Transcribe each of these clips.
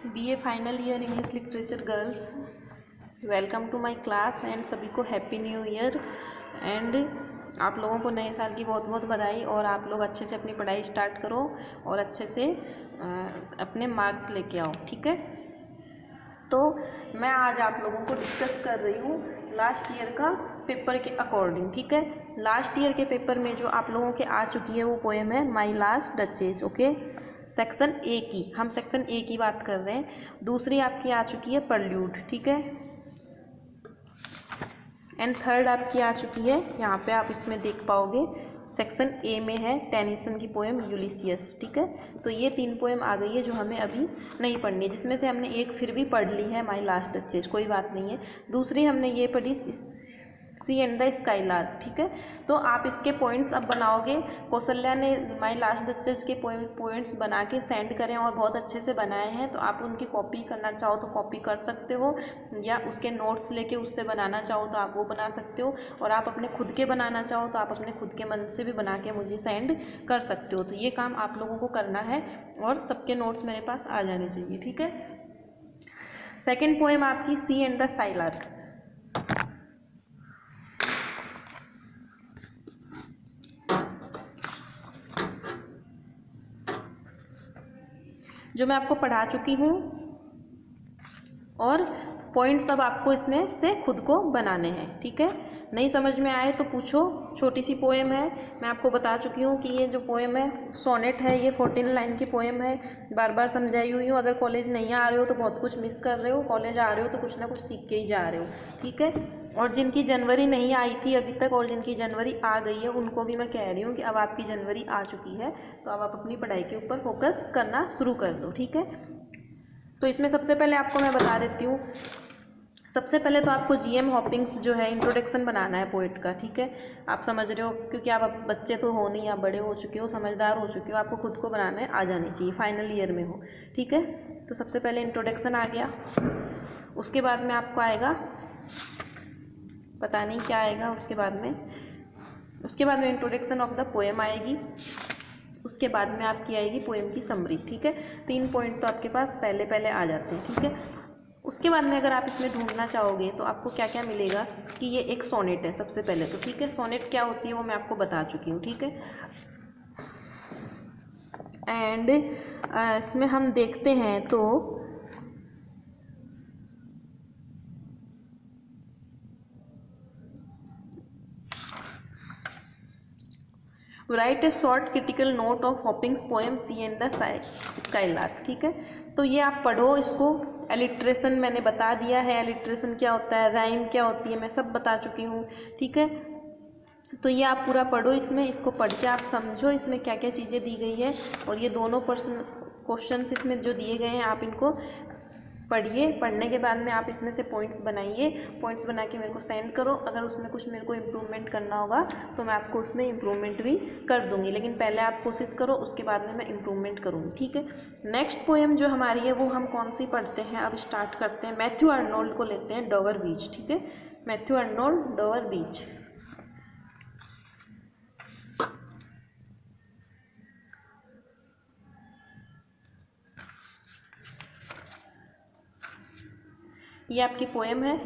BA final year English literature girls, welcome to my class and सभी को happy new year. And आप लोगों को नए साल की बहुत बहुत बधाई। और आप लोग अच्छे से अपनी पढ़ाई स्टार्ट करो और अच्छे से अपने मार्क्स लेके आओ, ठीक है। तो मैं आज आप लोगों को डिस्कस कर रही हूँ लास्ट ईयर का पेपर के अकॉर्डिंग, ठीक है। लास्ट ईयर के पेपर में जो आप लोगों के आ चुकी है वो पोएम है my last duchess, okay. Section A की, हम सेक्शन ए की बात कर रहे हैं। दूसरी आपकी आ चुकी है प्रल्यूड, ठीक है। एंड थर्ड आपकी आ चुकी है, यहाँ पे आप इसमें देख पाओगे सेक्शन ए में है टेनिसन की पोएम यूलिसियस, ठीक है। तो ये 3 पोएम आ गई है जो हमें अभी नहीं पढ़नी है, जिसमें से हमने एक फिर भी पढ़ ली है माई लास्ट डचेस, कोई बात नहीं है। दूसरी हमने ये पढ़ी सी एंड द स्काईलार्क, ठीक है। तो आप इसके पॉइंट्स अब बनाओगे। कौशल्या ने माई लास्ट डचेस के पॉइंट्स बना के सेंड करें और बहुत अच्छे से बनाए हैं। तो आप उनकी कॉपी करना चाहो तो कॉपी कर सकते हो, या उसके नोट्स लेके उससे बनाना चाहो तो आप वो बना सकते हो, और आप अपने खुद के बनाना चाहो तो आप अपने खुद के मन से भी बना के मुझे सेंड कर सकते हो। तो ये काम आप लोगों को करना है और सबके नोट्स मेरे पास आ जाने चाहिए, ठीक है। सेकेंड पोएम आपकी सी एंड द स्काईलार्क। जो मैं आपको पढ़ा चुकी हूँ, और पॉइंट्स अब आपको इसमें से खुद को बनाने हैं, ठीक है। नहीं समझ में आए तो पूछो। छोटी सी पोएम है, मैं आपको बता चुकी हूँ कि ये जो पोएम है सोनेट है, ये 14 लाइन की पोएम है। बार बार समझाई हुई हूँ। अगर कॉलेज नहीं आ रहे हो तो बहुत कुछ मिस कर रहे हो, कॉलेज आ रहे हो तो कुछ ना कुछ सीख के ही जा रहे हो, ठीक है। और जिनकी जनवरी नहीं आई थी अभी तक और जिनकी जनवरी आ गई है उनको भी मैं कह रही हूँ कि अब आपकी जनवरी आ चुकी है, तो अब आप अपनी पढ़ाई के ऊपर फोकस करना शुरू कर दो, ठीक है। तो इसमें सबसे पहले आपको मैं बता देती हूँ, सबसे पहले तो आपको जीएम हॉपिंग्स जो है इंट्रोडक्शन बनाना है पोएट का, ठीक है। आप समझ रहे हो, क्योंकि आप अब बच्चे तो हो नहीं, आप बड़े हो चुके हो, समझदार हो चुके हो, आपको खुद को बनाना है, आ जानी चाहिए, फाइनल ईयर में हो, ठीक है। तो सबसे पहले इंट्रोडक्शन आ गया, उसके बाद में आपको आएगा, पता नहीं क्या आएगा उसके बाद में इंट्रोडक्शन ऑफ द पोएम आएगी। उसके बाद में आपकी आएगी पोएम की समरी, ठीक है। 3 पॉइंट तो आपके पास पहले आ जाते हैं, ठीक है। उसके बाद में अगर आप इसमें ढूंढना चाहोगे तो आपको क्या क्या मिलेगा कि ये एक सोनेट है सबसे पहले तो, ठीक है। सोनेट क्या होती है वो मैं आपको बता चुकी हूँ, ठीक है। एंड इसमें हम देखते हैं तो write a short critical note of Hopkins poem sea and the skylark, ठीक है। तो ये आप पढ़ो इसको। एलिट्रेशन मैंने बता दिया है, एलिट्रेशन क्या होता है, राइम क्या होती है, मैं सब बता चुकी हूँ, ठीक है। तो ये आप पूरा पढ़ो, इसको पढ़ के आप समझो इसमें क्या क्या चीज़ें दी गई है, और ये दोनों क्वेश्चन इसमें जो दिए गए हैं आप इनको पढ़िए। पढ़ने के बाद में आप इसमें से पॉइंट्स बनाइए, पॉइंट्स बना के मेरे को सेंड करो। अगर उसमें कुछ मेरे को इम्प्रूवमेंट करना होगा तो मैं आपको उसमें इम्प्रूवमेंट भी कर दूंगी, लेकिन पहले आप कोशिश करो, उसके बाद में मैं इम्प्रूवमेंट करूँगी, ठीक है। नेक्स्ट पोएम जो हमारी है वो हम कौन सी पढ़ते हैं, अब स्टार्ट करते हैं। मैथ्यू अर्नोल्ड को लेते हैं, डोवर बीच, ठीक है। मैथ्यू अर्नोल्ड, डोवर बीच। ये आपकी पोएम है,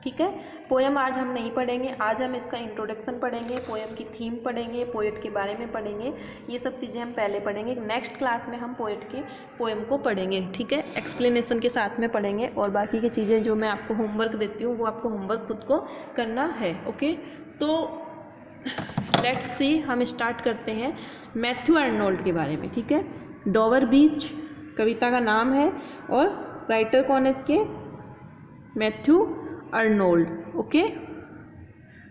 ठीक है। पोएम आज हम नहीं पढ़ेंगे, आज हम इसका इंट्रोडक्शन पढ़ेंगे, पोएम की थीम पढ़ेंगे, पोएट के बारे में पढ़ेंगे। ये सब चीज़ें हम पहले पढ़ेंगे। नेक्स्ट क्लास में हम पोएट के पोएम को पढ़ेंगे, ठीक है, एक्सप्लेनेशन के साथ में पढ़ेंगे। और बाकी की चीज़ें जो मैं आपको होमवर्क देती हूँ वो आपको होमवर्क खुद को करना है, ओके। तो लेट्स सी, हम स्टार्ट करते हैं मैथ्यू अर्नोल्ड के बारे में, ठीक है। डोवर बीच कविता का नाम है और राइटर कौन है इसके, मैथ्यू अर्नोल्ड, ओके।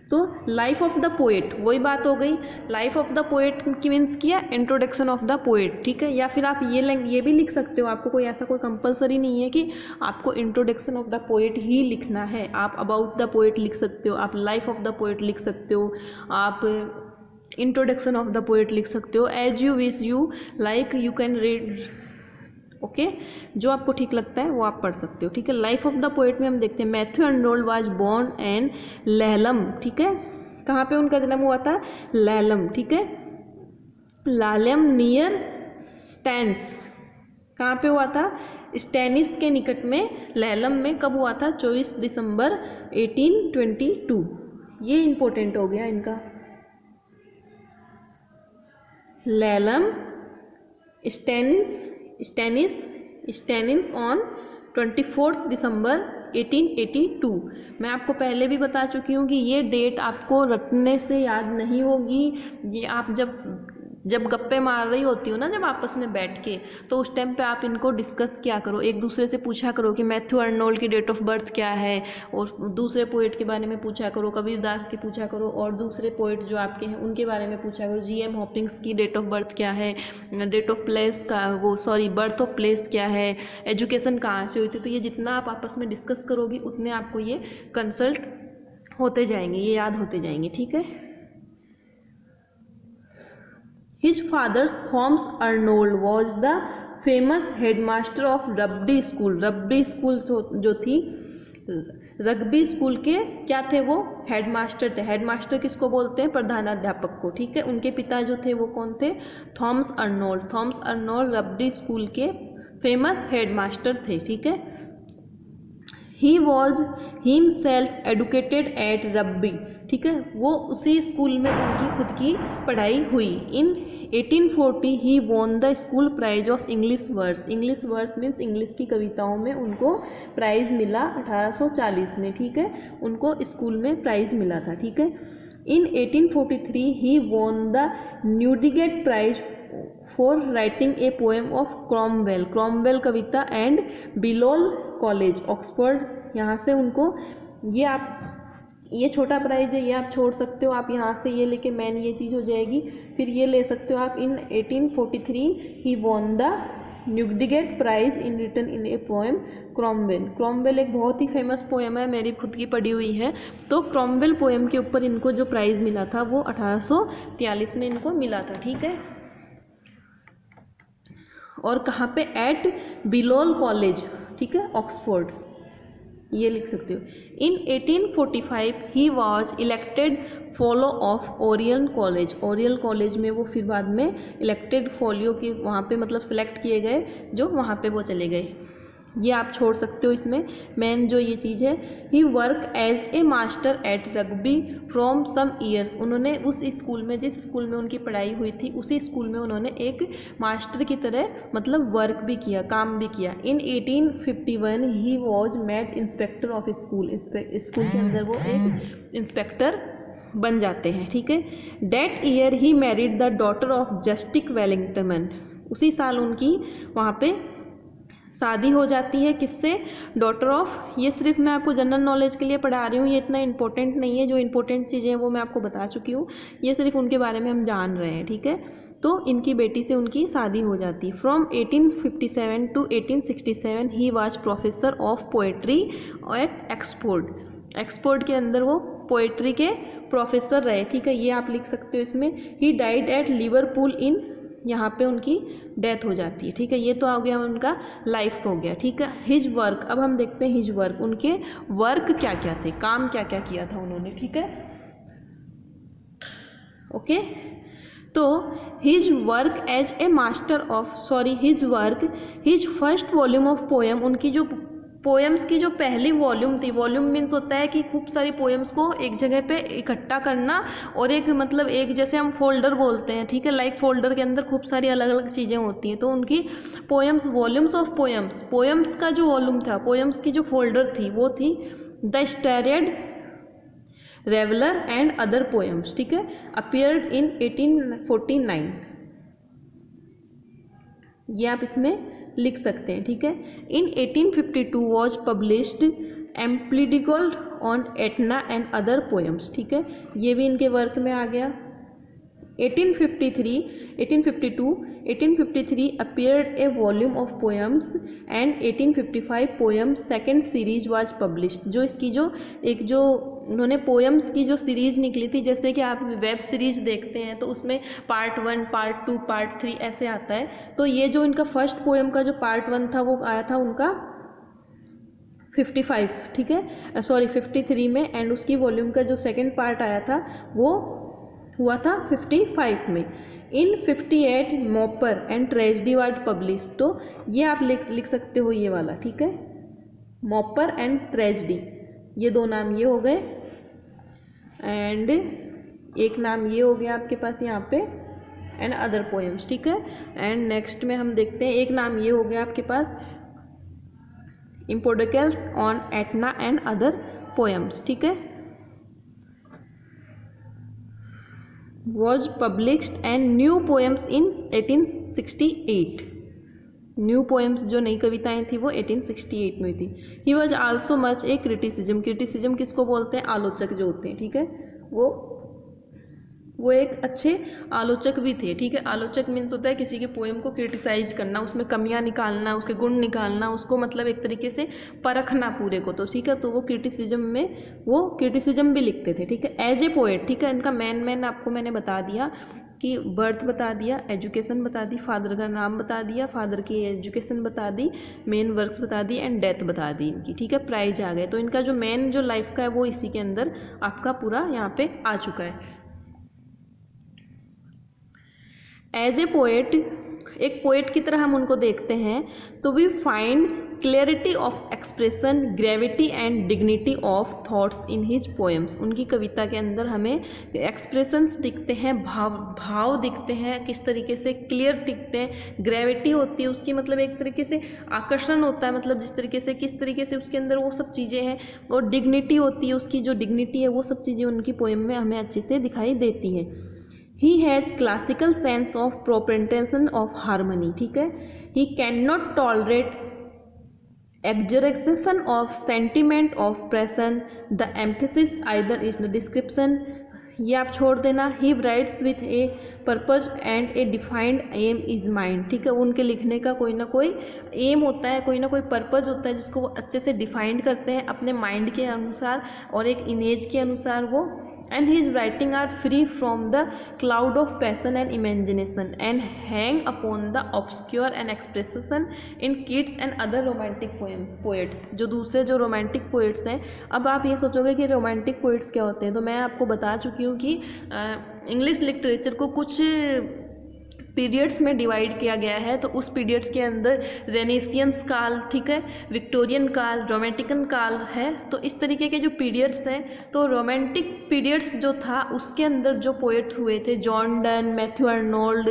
तो लाइफ ऑफ द पोएट, वही बात हो गई। लाइफ ऑफ द पोएट की मीन्स किया इंट्रोडक्शन ऑफ द पोएट, ठीक है। या फिर आप ये भी लिख सकते हो, आपको कोई ऐसा कोई कंपलसरी नहीं है कि आपको इंट्रोडक्शन ऑफ द पोएट ही लिखना है। आप अबाउट द पोएट लिख सकते हो, आप लाइफ ऑफ द पोएट लिख सकते हो, आप इंट्रोडक्शन ऑफ द पोएट लिख सकते हो, as you wish you like, you can read, okay. जो आपको ठीक लगता है वो आप पढ़ सकते हो, ठीक है। लाइफ ऑफ द पोएट में हम देखते हैं Matthew Arnold was born in Laleham, ठीक है। कहाँ पे उनका जन्म हुआ था, लहलम, ठीक है, लालम नियर स्टैंस, कहाँ पे हुआ था? स्टेनिस के निकट में लहलम में। कब हुआ था? 24 दिसंबर 1822। ये इम्पोर्टेंट हो गया इनका। लहलम स्टेनिस ऑन 24 दिसंबर 1882। मैं आपको पहले भी बता चुकी हूँ कि ये डेट आपको रटने से याद नहीं होगी। ये आप जब गप्पे मार रही होती हो ना, जब आपस में बैठ के, तो उस टाइम पे आप इनको डिस्कस किया करो, एक दूसरे से पूछा करो कि मैथ्यू अर्नोल्ड की डेट ऑफ बर्थ क्या है, और दूसरे पोइट के बारे में पूछा करो, कबीर दास की पूछा करो, और दूसरे पोइट जो आपके हैं उनके बारे में पूछा करो। जीएम हॉपिंग्स की डेट ऑफ बर्थ क्या है, डेट ऑफ प्लेस का बर्थ ऑफ प्लेस क्या है, एजुकेशन कहाँ से हुई थी। तो ये जितना आप आपस में डिस्कस करोगी उतने आपको ये कंसल्ट होते जाएंगे, ये याद होते जाएंगे, ठीक है। His father Thomas Arnold was the famous headmaster of Rugby School। Rugby school जो थी, रग्बी स्कूल के क्या थे? वो हेडमास्टर थे। हेडमास्टर किसको बोलते हैं? प्रधानाध्यापक को, ठीक है। उनके पिता जो थे वो कौन थे? थॉमस अर्नोल्ड रग्बी स्कूल के फेमस हेडमास्टर थे, ठीक है। He was himself educated at Rugby, ठीक है। वो उसी स्कूल में उनकी खुद की पढ़ाई हुई। In 1840 he won the school prize of English verse. English verse means English की कविताओं में उनको प्राइज़ मिला 1840 में, ठीक है। उनको स्कूल में प्राइज़ मिला था, ठीक है। In 1843 he won the Newdigate prize for writing a poem of Cromwell कविता एंड बिलोल कॉलेज ऑक्सफोर्ड। यहाँ से उनको ये छोटा प्राइज है, ये आप छोड़ सकते हो, आप यहाँ से ये लेके मैन ये चीज़ हो जाएगी, फिर ये ले सकते हो आप। In 1843 he won the Newdigate prize in written in a poem Cromwell एक बहुत ही फेमस पोएम है, मेरी खुद की पढ़ी हुई है। तो क्रॉमवेल पोएम के ऊपर इनको जो प्राइज़ मिला था वो 1843 में इनको मिला था, ठीक है। और कहाँ पे? एट बिलोल कॉलेज, ठीक है, ऑक्सफोर्ड, ये लिख सकते हो। इन 1845 he was elected fellow of Oryol college में वो फिर बाद में इलेक्टेड फोलियो की वहाँ पे मतलब सेलेक्ट किए गए, जो वहाँ पे वो चले गए। ये आप छोड़ सकते हो इसमें। मेन जो ये चीज़ है, he work as a master at Rugby from some years. उन्होंने उस स्कूल में, जिस स्कूल में उनकी पढ़ाई हुई थी, उसी स्कूल में उन्होंने एक मास्टर की तरह मतलब वर्क भी किया, काम भी किया। इन 1851 he was made inspector of school के अंदर वो एक इंस्पेक्टर बन जाते हैं, ठीक है। That year he married the daughter of justice Wellington. उसी साल उनकी वहाँ पे शादी हो जाती है, किससे? Daughter of. ये सिर्फ मैं आपको जनरल नॉलेज के लिए पढ़ा रही हूँ, ये इतना इंपॉर्टेंट नहीं है। जो इंपॉर्टेंट चीज़ें हैं वो मैं आपको बता चुकी हूँ, ये सिर्फ उनके बारे में हम जान रहे हैं, ठीक है। तो इनकी बेटी से उनकी शादी हो जाती है। From 1857 to 1867 he was professor of poetry at Oxford के अंदर वो पोएट्री के प्रोफेसर रहे, ठीक है। ये आप लिख सकते हो इसमें। ही डाइड एट लिवरपूल इन, यहाँ पे उनकी डेथ हो जाती है, ठीक है। ये तो आ गया उनका लाइफ हो गया, ठीक है। हिज वर्क, अब हम देखते हैं हिज वर्क, उनके वर्क क्या क्या थे, काम क्या क्या किया था उन्होंने, ठीक है, ओके। तो his work as a master of his first volume of poem, उनकी जो पोएम्स की जो पहली वॉल्यूम थी, वॉल्यूम मीन्स होता है कि खूब सारी पोएम्स को एक जगह पे इकट्ठा करना, और एक मतलब एक जैसे हम फोल्डर बोलते हैं, ठीक है, लाइक फोल्डर के अंदर खूब सारी अलग अलग चीज़ें होती हैं। तो उनकी पोएम्स, वॉल्यूम्स ऑफ पोएम्स का जो वॉल्यूम था, पोएम्स की जो फोल्डर थी वो थी द स्टेरियड रेवलर एंड अदर पोएम्स, ठीक है, अपीयर्ड इन 1849। ये आप इसमें लिख सकते हैं, ठीक है। In 1852 was published Empedocles on Etna and other poems, ठीक है, ये भी इनके वर्क में आ गया। 1853 appeared a volume of poems and 1855 poems second series was published। जो इसकी जो उन्होंने पोएम्स की जो सीरीज़ निकली थी, जैसे कि आप वेब सीरीज़ देखते हैं तो उसमें पार्ट 1, पार्ट 2, पार्ट 3 ऐसे आता है। तो ये जो इनका फर्स्ट पोएम का जो पार्ट 1 था वो आया था उनका 55, ठीक है, 53 में, एंड उसकी वॉल्यूम का जो सेकंड पार्ट आया था वो हुआ था 55 में। इन 58 मॉपर एंड ट्रेजेडी वाज पब्लिश। तो ये आप लिख सकते हो ये वाला, ठीक है, मॉपर एंड ट्रेजेडी, ये दो नाम ये हो गए, एंड एक नाम ये हो गया आपके पास यहाँ पे, एंड अदर पोएम्स, ठीक है। एंड नेक्स्ट में हम देखते हैं एक नाम ये हो गया आपके पास Empedocles on Etna and other poems, ठीक है, was published and new poems in 1868। New poems जो नई कविताएं थी वो 1868 में थी। He was also much a criticism. Criticism किसको बोलते हैं? आलोचक जो होते हैं, ठीक है, वो एक अच्छे आलोचक भी थे, ठीक है। आलोचक मीन्स होता है किसी के पोएम को क्रिटिसाइज करना, उसमें कमियां निकालना, उसके गुण निकालना, उसको मतलब एक तरीके से परखना पूरे को, तो ठीक है, तो वो क्रिटिसिज्म में वो क्रिटिसिज्म भी लिखते थे, ठीक है, एज ए पोएट, ठीक है। इनका मेन आपको मैंने बता दिया कि बर्थ बता दिया, एजुकेशन बता दी, फादर का नाम बता दिया, फादर की एजुकेशन बता दी, मेन वर्क्स बता दी, एंड डेथ बता दी इनकी, ठीक है, प्राइज आ गए। तो इनका जो मेन जो लाइफ का है वो इसी के अंदर आपका पूरा यहाँ पे आ चुका है। एज ए पोएट, एक पोएट की तरह हम उनको देखते हैं तो we find clarity of expression, gravity and dignity of thoughts in his poems. उनकी कविता के अंदर हमें एक्सप्रेशंस दिखते हैं, भाव दिखते हैं, किस तरीके से क्लियर दिखते हैं, ग्रेविटी होती है उसकी, मतलब एक तरीके से आकर्षण होता है, मतलब जिस तरीके से किस तरीके से उसके अंदर वो सब चीज़ें हैं, और डिग्निटी होती है उसकी, जो डिग्निटी है वो सब चीज़ें उनकी पोएम में हमें अच्छे से दिखाई देती हैं। He has classical sense of proportion of harmony, ठीक है। He cannot tolerate exaggeration of sentiment of passion. The emphasis either is the description, ये आप छोड़ देना। He writes with a purpose and a defined aim is mind, ठीक है। उनके लिखने का कोई ना कोई एम होता है, कोई ना कोई पर्पज़ होता है जिसको वो अच्छे से डिफाइंड करते हैं अपने माइंड के अनुसार और एक इमेज के अनुसार वो। And his writing are free from the cloud of passion and imagination and hang upon the obscure and expression in Keats and other romantic poets। जो दूसरे जो romantic poets हैं, अब आप ये सोचोगे कि romantic poets क्या होते हैं, तो मैं आपको बता चुकी हूँ कि इंग्लिश लिटरेचर को कुछ पीरियड्स में डिवाइड किया गया है। तो उस पीरियड्स के अंदर रेनेसियंस काल, ठीक है, विक्टोरियन काल, रोमांटिकन काल है। तो इस तरीके के जो पीरियड्स हैं, तो रोमांटिक पीरियड्स जो था उसके अंदर जो पोएट्स हुए थे, जॉन डन, मैथ्यू अर्नोल्ड,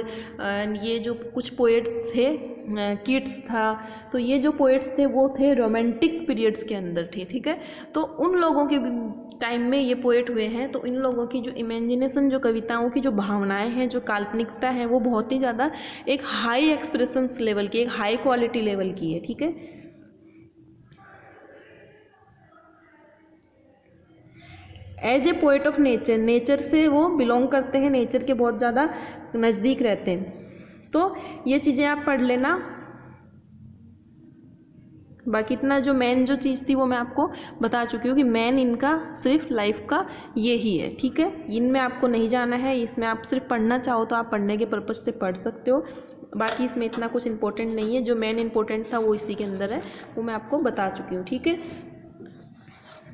ये जो कुछ पोएट्स थे, कीट्स था, तो ये जो पोएट्स थे वो थे रोमांटिक पीरियड्स के अंदर थे, ठीक है। तो उन लोगों के टाइम में ये पोएट हुए हैं, तो इन लोगों की जो इमेजिनेशन, जो कविताओं की जो भावनाएं हैं, जो काल्पनिकता है, वो बहुत ही ज़्यादा एक हाई एक्सप्रेशंस लेवल की, एक हाई क्वालिटी लेवल की है, ठीक है। As a poet of nature, nature से वो बिलोंग करते हैं, नेचर के बहुत ज़्यादा नज़दीक रहते हैं। तो ये चीज़ें आप पढ़ लेना। बाकी इतना जो मेन जो चीज़ थी वो मैं आपको बता चुकी हूँ कि मेन इनका सिर्फ लाइफ का ये ही है, ठीक है। इनमें आपको नहीं जाना है, इसमें आप सिर्फ पढ़ना चाहो तो आप पढ़ने के पर्पज़ से पढ़ सकते हो। बाकी इसमें इतना कुछ इंपॉर्टेंट नहीं है, जो मेन इंपॉर्टेंट था वो इसी के अंदर है, वो मैं आपको बता चुकी हूँ, ठीक है।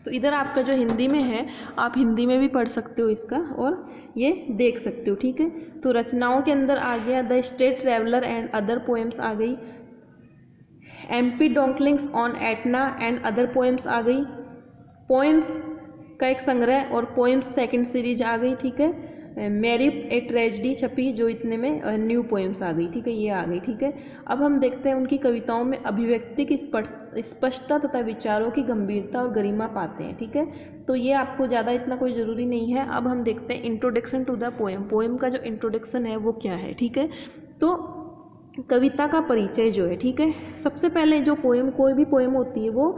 तो इधर आपका जो हिंदी में है, आप हिंदी में भी पढ़ सकते हो इसका और ये देख सकते हो, ठीक है। तो रचनाओं के अंदर आ गया the strayed reveller and other poems आ गई, Empedocles on Etna and other poems आ गई, पोएम्स का एक संग्रह और पोएम्स सेकंड सीरीज आ गई, ठीक है। मैरी ए ट्रेजेडी छपी जो इतने में न्यू पोएम्स आ गई, ठीक है, ये आ गई, ठीक है। अब हम देखते हैं उनकी कविताओं में अभिव्यक्ति की स्पष्टता तथा विचारों की गंभीरता और गरिमा पाते हैं, ठीक है। तो ये आपको ज़्यादा इतना कोई ज़रूरी नहीं है। अब हम देखते हैं introduction to the poem, poem का जो इंट्रोडक्शन है वो क्या है, ठीक है। तो कविता का परिचय जो है, ठीक है, सबसे पहले जो पोएम, कोई भी पोएम होती है वो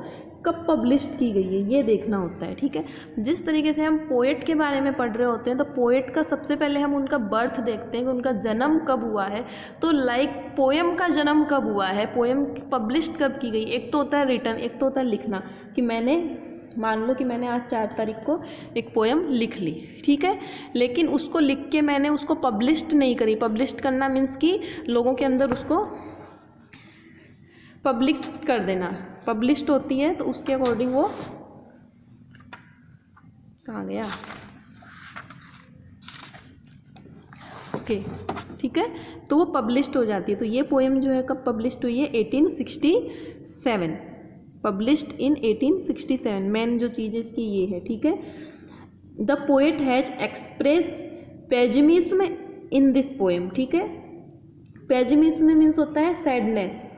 कब पब्लिश की गई है ये देखना होता है, ठीक है। जिस तरीके से हम पोएट के बारे में पढ़ रहे होते हैं तो पोएट का सबसे पहले हम उनका बर्थ देखते हैं कि उनका जन्म कब हुआ है। तो लाइक पोएम का जन्म कब हुआ है, पोएम पब्लिश कब की गई। एक तो होता है रिटन, एक तो होता है लिखना, कि मैंने मान लो कि मैंने आज 4 तारीख को एक पोएम लिख ली, ठीक है, लेकिन उसको लिख के मैंने उसको पब्लिश्ड नहीं करी। पब्लिश्ड करना मीन्स कि लोगों के अंदर उसको पब्लिक कर देना, पब्लिश्ड होती है, तो उसके अकॉर्डिंग वो कहाँ गया, ओके, ठीक है, तो वो पब्लिश्ड हो जाती है। तो ये पोएम जो है कब पब्लिश्ड हुई है? 1867, पब्लिश्ड इन 1867। मेन जो चीज़ इसकी ये है, ठीक है। The poet has express pessimism in this poem, ठीक है। पेसिमिज्म मीन्स होता है सैडनेस,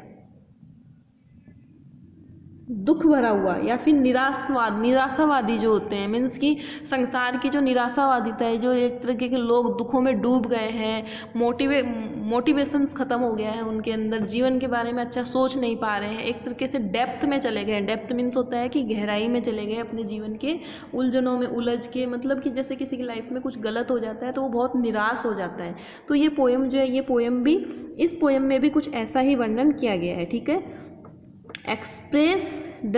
दुख भरा हुआ, या फिर निराशावादी जो होते हैं, मीन्स कि संसार की जो निराशावादिता है, जो एक तरीके के लोग दुखों में डूब गए हैं, मोटिवेशन ख़त्म हो गया है उनके अंदर, जीवन के बारे में अच्छा सोच नहीं पा रहे हैं, एक तरीके से डेप्थ में चले गए। डेप्थ मीन्स होता है कि गहराई में चले गए, अपने जीवन के उलझनों में उलझ के, मतलब कि जैसे किसी की लाइफ में कुछ गलत हो जाता है तो वो बहुत निराश हो जाता है। तो ये पोएम जो है, ये पोएम भी, इस पोएम में भी कुछ ऐसा ही वर्णन किया गया है, ठीक है। एक्सप्रेस द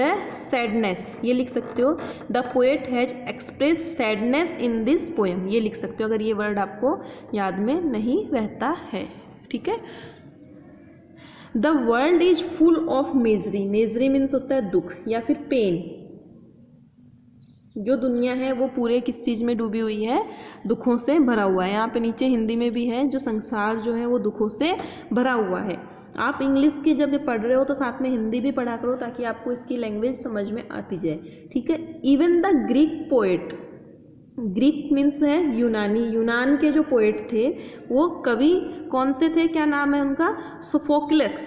सैडनेस, ये लिख सकते हो, the poet has express sadness in this poem, ये लिख सकते हो अगर ये वर्ड आपको याद में नहीं रहता है, ठीक है। The world is full of misery, misery means होता है दुख या फिर पेन। जो दुनिया है वो पूरे किस चीज़ में डूबी हुई है? दुखों से भरा हुआ है। यहाँ पे नीचे हिंदी में भी है, जो संसार जो है वो दुखों से भरा हुआ है। आप इंग्लिश की जब ये पढ़ रहे हो तो साथ में हिंदी भी पढ़ा करो, ताकि आपको इसकी लैंग्वेज समझ में आती जाए, ठीक है। Even the Greek poet, Greek means है यूनानी, यूनान के जो पोएट थे वो कवि कौन से थे, क्या नाम है उनका? सोफोक्लिक्स,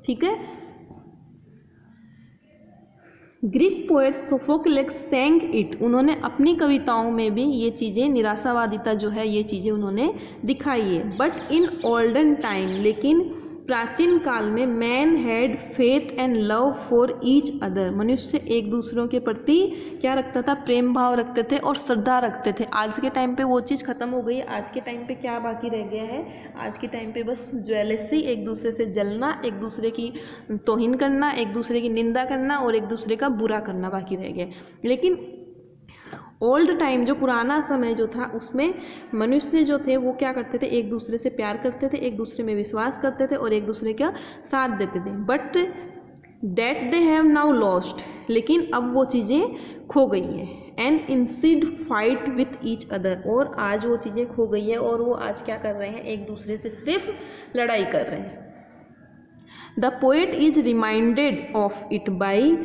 ठीक है। Greek poet Sophocles saying it, उन्होंने अपनी कविताओं में भी ये चीज़ें, निराशावादिता जो है ये चीज़ें उन्होंने दिखाई है। बट इन ओल्डन टाइम, लेकिन प्राचीन काल में, man had faith and love for each other, मनुष्य एक दूसरों के प्रति क्या रखता था? प्रेम भाव रखते थे और श्रद्धा रखते थे। आज के टाइम पे वो चीज़ खत्म हो गई है। आज के टाइम पे क्या बाकी रह गया है? आज के टाइम पे बस ज्वेलसी, एक दूसरे से जलना, एक दूसरे की तौहीन करना, एक दूसरे की निंदा करना और एक दूसरे का बुरा करना बाकी रह गया। लेकिन ओल्ड टाइम, जो पुराना समय जो था, उसमें मनुष्य जो थे वो क्या करते थे? एक दूसरे से प्यार करते थे, एक दूसरे में विश्वास करते थे और एक दूसरे का साथ देते थे। But that they have now lost, लेकिन अब वो चीज़ें खो गई हैं। And instead fight with each other, और आज वो चीज़ें खो गई है और वो आज क्या कर रहे हैं? एक दूसरे से सिर्फ लड़ाई कर रहे हैं। The poet is reminded of it by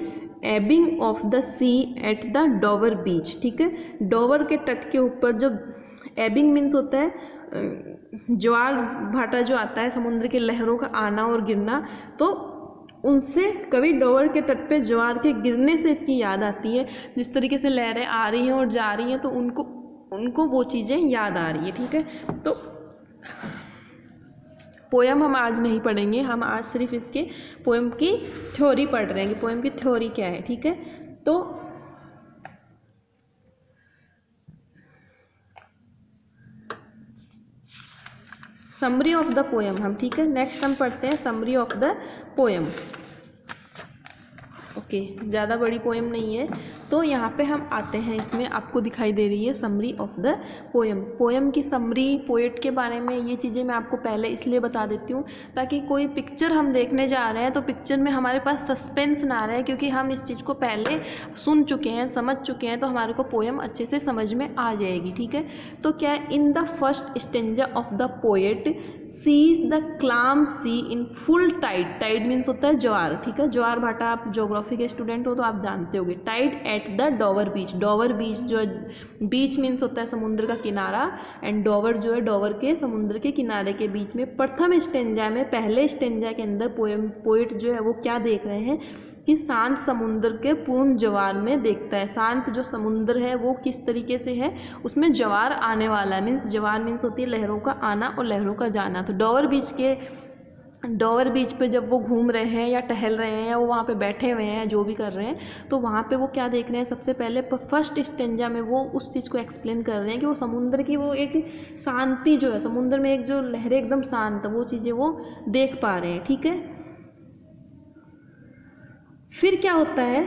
ebbing of the sea at the Dover beach, ठीक है। डोवर के तट के ऊपर जो एबिंग मीन्स होता है ज्वार भाटा जो आता है, समुद्र की लहरों का आना और गिरना, तो उनसे कभी डोवर के तट पे ज्वार के गिरने से इसकी याद आती है। जिस तरीके से लहरें आ रही हैं और जा रही हैं तो उनको वो चीज़ें याद आ रही है, ठीक है। तो पोएम हम आज नहीं पढ़ेंगे, हम आज सिर्फ इसके पोएम की थ्योरी पढ़ रहे हैं कि पोएम की थ्योरी क्या है, ठीक है। तो समरी ऑफ द पोएम हम, ठीक है, नेक्स्ट हम पढ़ते हैं summary of the poem. Okay, ज़्यादा बड़ी पोएम नहीं है, तो यहाँ पे हम आते हैं, इसमें आपको दिखाई दे रही है summary of the poem. Poem की समरी, पोएट के बारे में ये चीज़ें मैं आपको पहले इसलिए बता देती हूँ ताकि कोई पिक्चर हम देखने जा रहे हैं तो पिक्चर में हमारे पास सस्पेंस ना रहे, क्योंकि हम इस चीज़ को पहले सुन चुके हैं, समझ चुके हैं, तो हमारे को पोएम अच्छे से समझ में आ जाएगी, ठीक है। तो क्या है? In the first stanza of the poet sees the calm sea in full tide, tide means होता है ज्वार, ठीक है। ज्वार भाटा, आप ज्योग्राफी के स्टूडेंट हो तो आप जानते होगे। Tide at the Dover beach, Dover beach जो बीच मीन्स होता है समुद्र का किनारा, एंड डोवर जो है डोवर के समुद्र के किनारे के बीच में। प्रथम स्टेंजा में, पहले स्टेंजा के अंदर पोएट जो है वो क्या देख रहे हैं कि शांत समुद्र के पूर्ण ज्वार में देखता है। शांत जो समुद्र है वो किस तरीके से है, उसमें ज्वार आने वाला है, मीन्स ज्वार मीन्स होती है लहरों का आना और लहरों का जाना। तो डोवर बीच पे जब वो घूम रहे हैं या टहल रहे हैं या वो वहाँ पे बैठे हुए हैं, जो भी कर रहे हैं, तो वहाँ पे वो क्या देख रहे हैं? सबसे पहले फर्स्ट स्टेंजा में वो उस चीज़ को एक्सप्लेन कर रहे हैं कि वो समुद्र की वो एक शांति जो है, समुद्र में एक जो लहरें एकदम शांत, वो चीज़ें वो देख पा रहे हैं, ठीक है। फिर क्या होता है?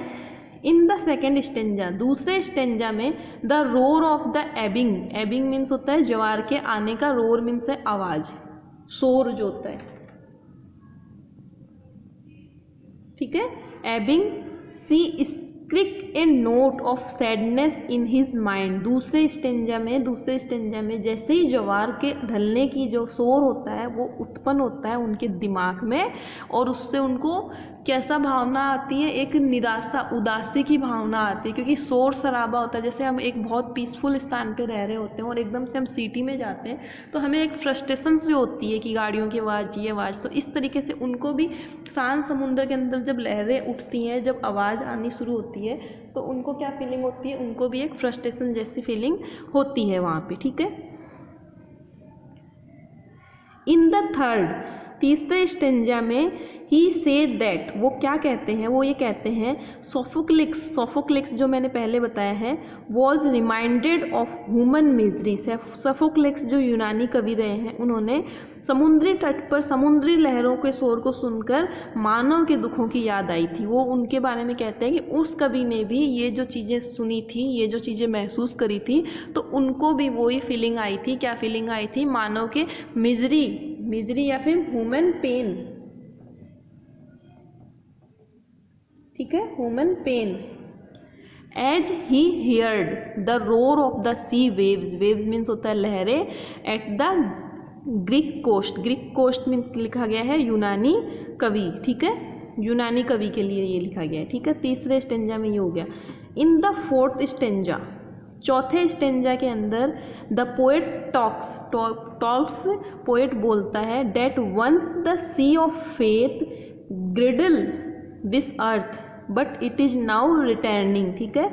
इन द सेकेंड स्टेंजा, दूसरे स्टेंजा में, the roar of the Ebbing, Ebbing means होता है ज्वार के आने का, रोर मीन्स है आवाज, शोर जो होता है, ठीक है। Ebbing sea create a note of sadness in his mind. दूसरे स्टेंजा में जैसे ही ज्वार के ढलने की जो शोर होता है वो उत्पन्न होता है उनके दिमाग में, और उससे उनको कैसा भावना आती है, एक निराशा, उदासी की भावना आती है, क्योंकि शोर शराबा होता है। जैसे हम एक बहुत पीसफुल स्थान पे रह रहे होते हैं और एकदम से हम सिटी में जाते हैं तो हमें एक फ्रस्ट्रेशन सी होती है कि गाड़ियों की आवाज़, ये आवाज़। तो इस तरीके से उनको भी शांत समुद्र के अंदर जब लहरें उठती हैं, जब आवाज़ आनी शुरू होती है तो उनको क्या फीलिंग होती है, उनको भी एक फ्रस्ट्रेशन जैसी फीलिंग होती है वहाँ पे, ठीक है। इन द थर्ड, तीसरे स्टेंजा में ही से दैट, वो क्या कहते हैं, वो ये कहते हैं सोफोक्लिक्स जो मैंने पहले बताया है, was reminded of human misery. Sophocles जो यूनानी कवि रहे हैं, उन्होंने समुद्री तट पर समुद्री लहरों के शोर को सुनकर मानव के दुखों की याद आई थी। वो उनके बारे में कहते हैं कि उस कवि ने भी ये जो चीज़ें सुनी थी, ये जो चीज़ें महसूस करी थी, तो उनको भी वही फीलिंग आई थी। क्या फीलिंग आई थी? मानव के मिजरी या फिर ह्यूमन पेन, ठीक है, human pain. As he heard the roar of the sea waves means होता है लहरें, at the Greek coast means लिखा गया है यूनानी कवि, ठीक है, यूनानी कवि के लिए ये लिखा गया है, ठीक है। तीसरे स्टेंजा में ये हो गया। इन द फोर्थ स्टेंजा, चौथे स्टेंजा के अंदर द पोएट टॉक्स, पोएट बोलता है, that once the sea of faith girdle this earth but it is now returning, ठीक है।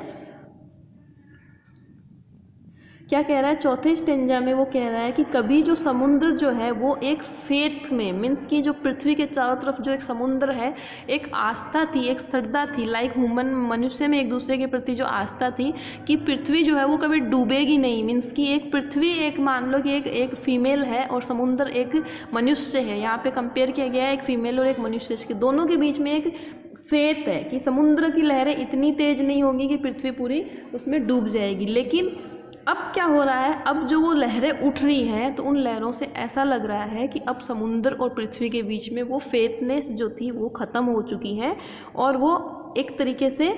क्या कह रहा है चौथे स्टेंजा में? वो कह रहा है कि कभी जो समुद्र जो है वो एक फेथ में, मीन्स की जो पृथ्वी के चारों तरफ जो एक समुद्र है, एक आस्था थी, एक श्रद्धा थी, लाइक ह्यूमन, मनुष्य में एक दूसरे के प्रति जो आस्था थी कि पृथ्वी जो है वो कभी डूबेगी नहीं। मीन्स कि एक पृथ्वी, एक मान लो कि एक फीमेल है और समुद्र एक मनुष्य है। यहाँ पे कंपेयर किया गया है एक फीमेल और एक मनुष्य के, दोनों के बीच में एक फेथ है कि समुद्र की लहरें इतनी तेज नहीं होंगी कि पृथ्वी पूरी उसमें डूब जाएगी। लेकिन अब क्या हो रहा है, अब जो वो लहरें उठ रही हैं तो उन लहरों से ऐसा लग रहा है कि अब समुद्र और पृथ्वी के बीच में वो फेथनेस जो थी वो ख़त्म हो चुकी है और वो एक तरीके से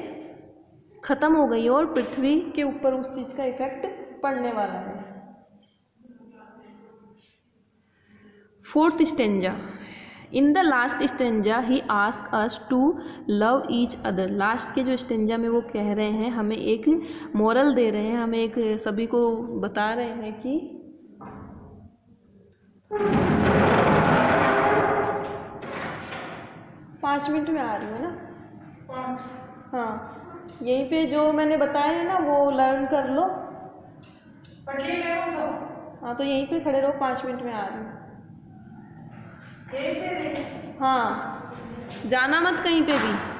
ख़त्म हो गई और पृथ्वी के ऊपर उस चीज़ का इफेक्ट पड़ने वाला है। Fourth stanza, in the last stanza he ask us to love each other. Last के जो स्टेंजा में वो कह रहे हैं, हमें एक मोरल दे रहे हैं, हमें एक सभी को बता रहे हैं कि पाँच मिनट में आ रही है ना, 5, हाँ, यहीं पे जो मैंने बताया है ना वो लर्न कर लो, पढ़ लिया हाँ, तो यहीं पे खड़े रहो, 5 मिनट में आ रही हूँ। हाँ, जाना मत कहीं पे भी।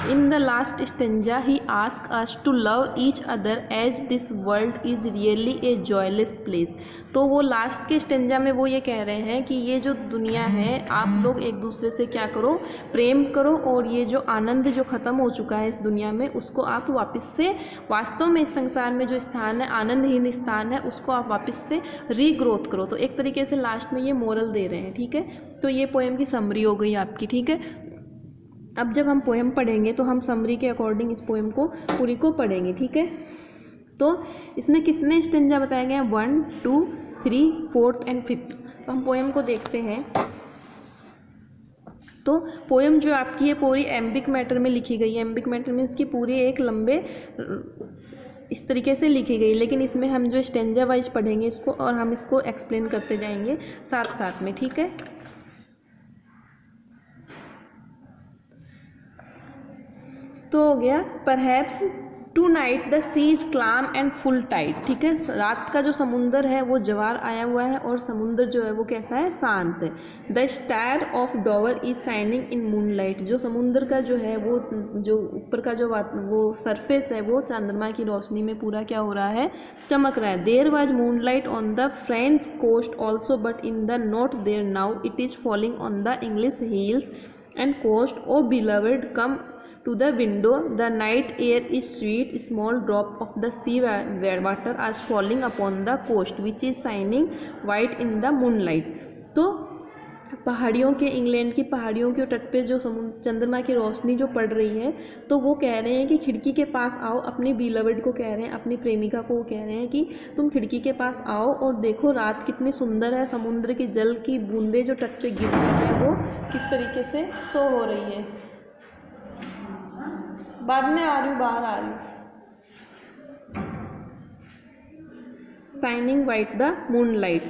In the last stanza he ask us to love each other as this world is really a joyless place. तो वो लास्ट के स्टेंजा में वो ये कह रहे हैं कि ये जो दुनिया है, आप लोग एक दूसरे से क्या करो, प्रेम करो, और ये जो आनंद जो ख़त्म हो चुका है इस दुनिया में उसको आप वापस से, वास्तव में इस संसार में जो स्थान है, आनंदहीन स्थान है, उसको आप वापस से रीग्रोथ करो। तो एक तरीके से लास्ट में ये मोरल दे रहे हैं, ठीक है। तो ये पोएम की समरी हो गई आपकी, ठीक है। अब जब हम पोएम पढ़ेंगे तो हम समरी के अकॉर्डिंग इस पोएम को पूरी को पढ़ेंगे, ठीक है। तो इसमें कितने स्टेंजा बताए गए हैं? 1, 2, 3, 4 एंड 5। तो हम पोएम को देखते हैं। तो पोएम जो आपकी है पूरी एम्बिक मैटर में लिखी गई है। एम्बिक मैटर मीन्स की पूरी एक लंबे इस तरीके से लिखी गई, लेकिन इसमें हम जो स्टेंजा वाइज पढ़ेंगे इसको, और हम इसको एक्सप्लेन करते जाएंगे साथ साथ में, ठीक है। तो हो गया, perhaps tonight the sea is calm and full tide, ठीक है। रात का जो समुंदर है वो ज्वार आया हुआ है और समुंदर जो है वो कैसा है, शांत है। The star of डॉवर is shining in moonlight, जो समुंदर का जो है वो, जो ऊपर का जो वो सरफेस है वो चंद्रमा की रोशनी में पूरा क्या हो रहा है, चमक रहा है। There was moonlight on the French coast also but in the not there now, it is falling on the English hills and coast. O beloved come to the window, the night air is sweet, small drop of the sea water are falling upon the coast which is shining white in the moonlight। तो पहाड़ियों के, England की पहाड़ियों के तट पे जो चंद्रमा की रोशनी जो पड़ रही है, तो वो कह रहे हैं कि खिड़की के पास आओ, अपनी बिलवड को कह रहे हैं, अपनी प्रेमिका को कह रहे हैं कि तुम खिड़की के पास आओ और देखो रात कितनी सुंदर है, समुद्र की जल की बूंदें जो तट पे गिर रही है वो किस तरीके से शो हो रही है। बाद में आ रही हूँ, बाहर आ रही हूँ। Shining white the moonlight.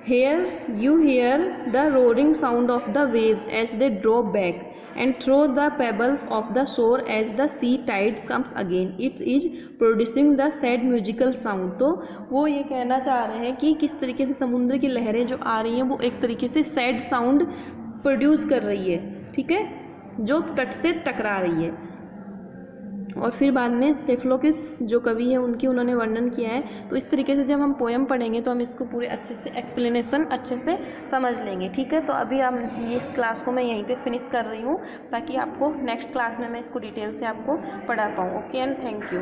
Here you hear the roaring sound of the waves as they draw back and throw the pebbles of the shore as the sea tides comes again. It is producing the sad musical sound. तो वो ये कहना चाह रहे हैं कि किस तरीके से समुद्र की लहरें जो आ रही हैं वो एक तरीके से सैड साउंड प्रोड्यूस कर रही है, ठीक है, जो तट से टकरा रही है। और फिर बाद में सेफलोकिस जो कवि है उनकी उन्होंने वर्णन किया है। तो इस तरीके से जब हम पोएम पढ़ेंगे तो हम इसको पूरे अच्छे से एक्सप्लेनेशन अच्छे से समझ लेंगे, ठीक है। तो अभी हम ये इस क्लास को मैं यहीं पे फिनिश कर रही हूँ ताकि आपको नेक्स्ट क्लास में मैं इसको डिटेल से आपको पढ़ा पाऊँ। Okay and thank you.